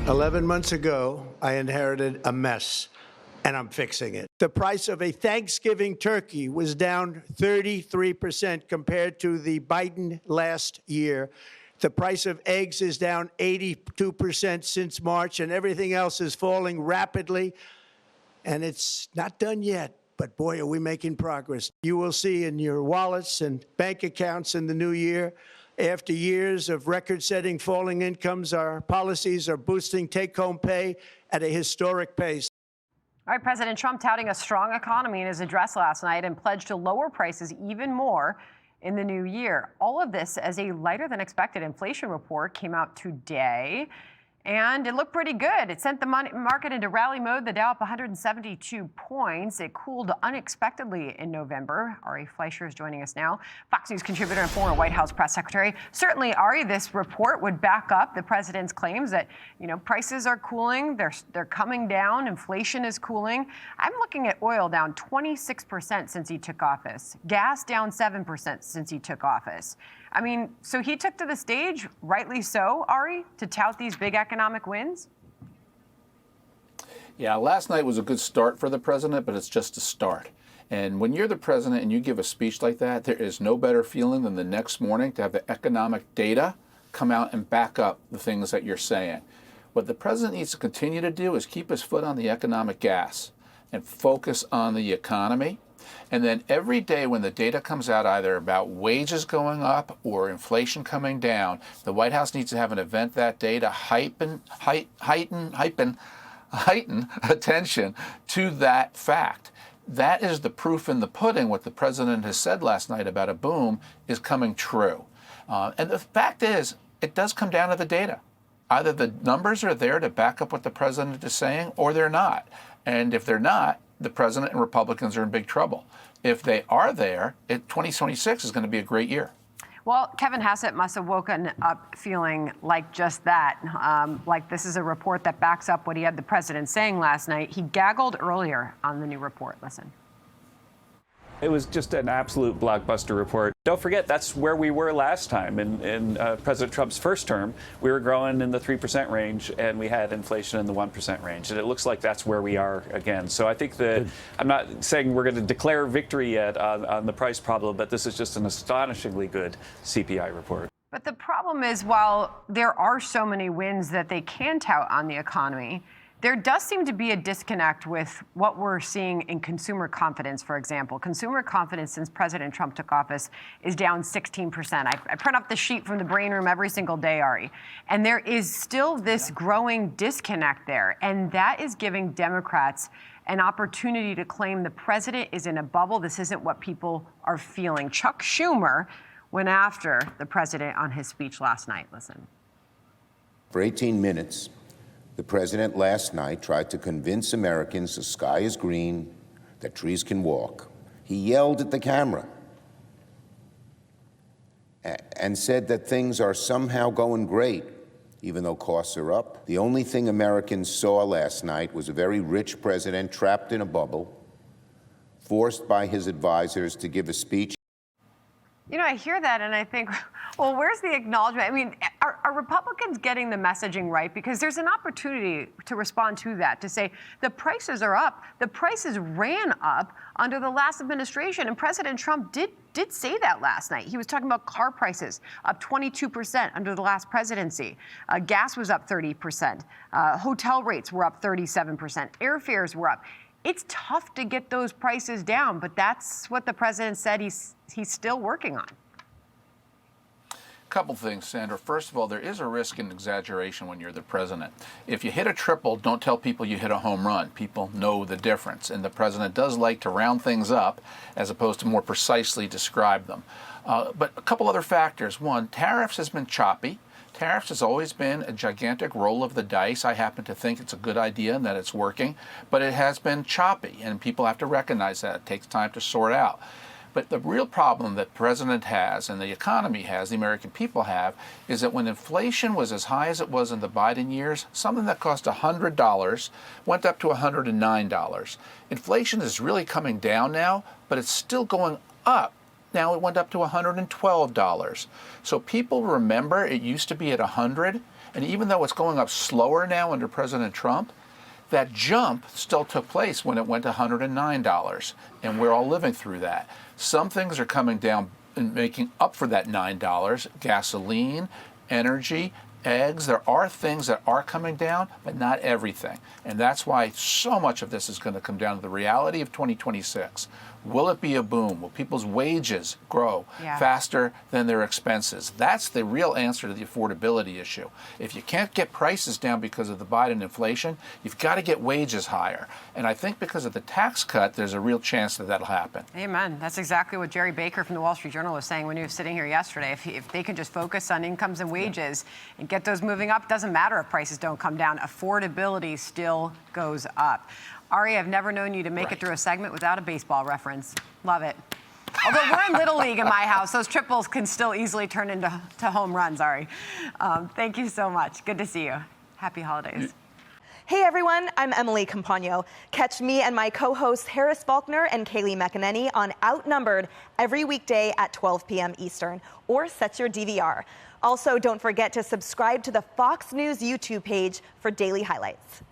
11 months ago, I inherited a mess, and I'm fixing it. The price of a Thanksgiving turkey was down 33% compared to the Biden last year. The price of eggs is down 82% since March, and everything else is falling rapidly. And it's not done yet, but boy, are we making progress. You will see in your wallets and bank accounts in the new year, after years of record-setting falling incomes, our policies are boosting take-home pay at a historic pace. All right, President Trump touting a strong economy in his address last night and pledged to lower prices even more in the new year. All of this as a lighter-than-expected inflation report came out today. And it looked pretty good. It sent the market into rally mode. The Dow up 172 points. It cooled unexpectedly in November. Ari Fleischer is joining us now, Fox News contributor and former White House press secretary. Certainly, Ari, this report would back up the president's claims that, prices are cooling. They're coming down. Inflation is cooling. I'm looking at oil down 26% since he took office. Gas down 7% since he took office. I mean, so he took to the stage, rightly so, Ari, to tout these big economic wins? Yeah, last night was a good start for the president, but it's just a start. And when you're the president and you give a speech like that, there is no better feeling than the next morning to have the economic data come out and back up the things that you're saying. What the president needs to continue to do is keep his foot on the economic gas and focus on the economy. And then every day when the data comes out either about wages going up or inflation coming down, the White House needs to have an event that day to heighten attention to that fact. That is the proof in the pudding. What the president has said last night about a boom is coming true. And the fact is, it does come down to the data. Either the numbers are there to back up what the president is saying or they're not. And if they're not, the president and Republicans are in big trouble. If they are there, 2026 is going to be a great year. Well, Kevin Hassett must have woken up feeling like just that, like this is a report that backs up what he had the president saying last night. He gaggled earlier on the new report. Listen. It was just an absolute blockbuster report. Don't forget, that's where we were last time. In President Trump's first term, we were growing in the 3% range, and we had inflation in the 1% range. And it looks like that's where we are again. So I think that I'm not saying we're going to declare victory yet on the price problem, but this is just an astonishingly good CPI report. But the problem is, while there are so many wins that they can tout on the economy, there does seem to be a disconnect with what we're seeing in consumer confidence, for example. Consumer confidence since President Trump took office is down 16%. I print up the sheet from the Brain Room every single day, Ari. And there is still this growing disconnect there. And that is giving Democrats an opportunity to claim the president is in a bubble. This isn't what people are feeling. Chuck Schumer went after the president on his speech last night. Listen. For 18 minutes, the president last night tried to convince Americans the sky is green, that trees can walk. He yelled at the camera and said that things are somehow going great, even though costs are up. The only thing Americans saw last night was a very rich president trapped in a bubble, forced by his advisors to give a speech. I hear that and I think, well, where's the acknowledgement? I mean, are Republicans getting the messaging right? Because there's an opportunity to respond to that, to say the prices are up. The prices ran up under the last administration. And President Trump did say that last night. He was talking about car prices up 22% under the last presidency. Gas was up 30%. Hotel rates were up 37%. Airfares were up. It's tough to get those prices down, but that's what the president said he's still working on. Couple things, Sandra. First of all, there is a risk in exaggeration when you're the president. If you hit a triple, don't tell people you hit a home run. People know the difference. And the president does like to round things up as opposed to more precisely describe them. But a couple other factors. One, tariffs has been choppy. Tariffs has always been a gigantic roll of the dice. I happen to think it's a good idea and that it's working, but it has been choppy, and people have to recognize that. It takes time to sort out. But the real problem that the president has and the economy has, the American people have, is that when inflation was as high as it was in the Biden years, something that cost $100 went up to $109. Inflation is really coming down now, but it's still going up. Now it went up to $112. So people remember it used to be at $100, And even though it's going up slower now under President Trump, that jump still took place when it went to $109, and we're all living through that. Some things are coming down and making up for that $9, gasoline, energy, eggs. There are things that are coming down, but not everything. And that's why so much of this is going to come down to the reality of 2026. Will it be a boom? Will people's wages grow faster than their expenses? That's the real answer to the affordability issue. If you can't get prices down because of the Biden inflation, you've got to get wages higher. And I think because of the tax cut, there's a real chance that that'll happen. Amen. That's exactly what Jerry Baker from the Wall Street Journal was saying when he was sitting here yesterday. If they can just focus on incomes and wages and get those moving up, doesn't matter if prices don't come down. Affordability still goes up. Ari, I've never known you to make it through a segment without a baseball reference. Love it. Although we're in Little League in my house, those triples can still easily turn into home runs, Ari. Thank you so much. Good to see you. Happy holidays. Hey everyone, I'm Emily Campagno. Catch me and my co-hosts Harris Faulkner and Kaylee McEnany on Outnumbered every weekday at 12 p.m. Eastern, or set your DVR. Also, don't forget to subscribe to the Fox News YouTube page for daily highlights.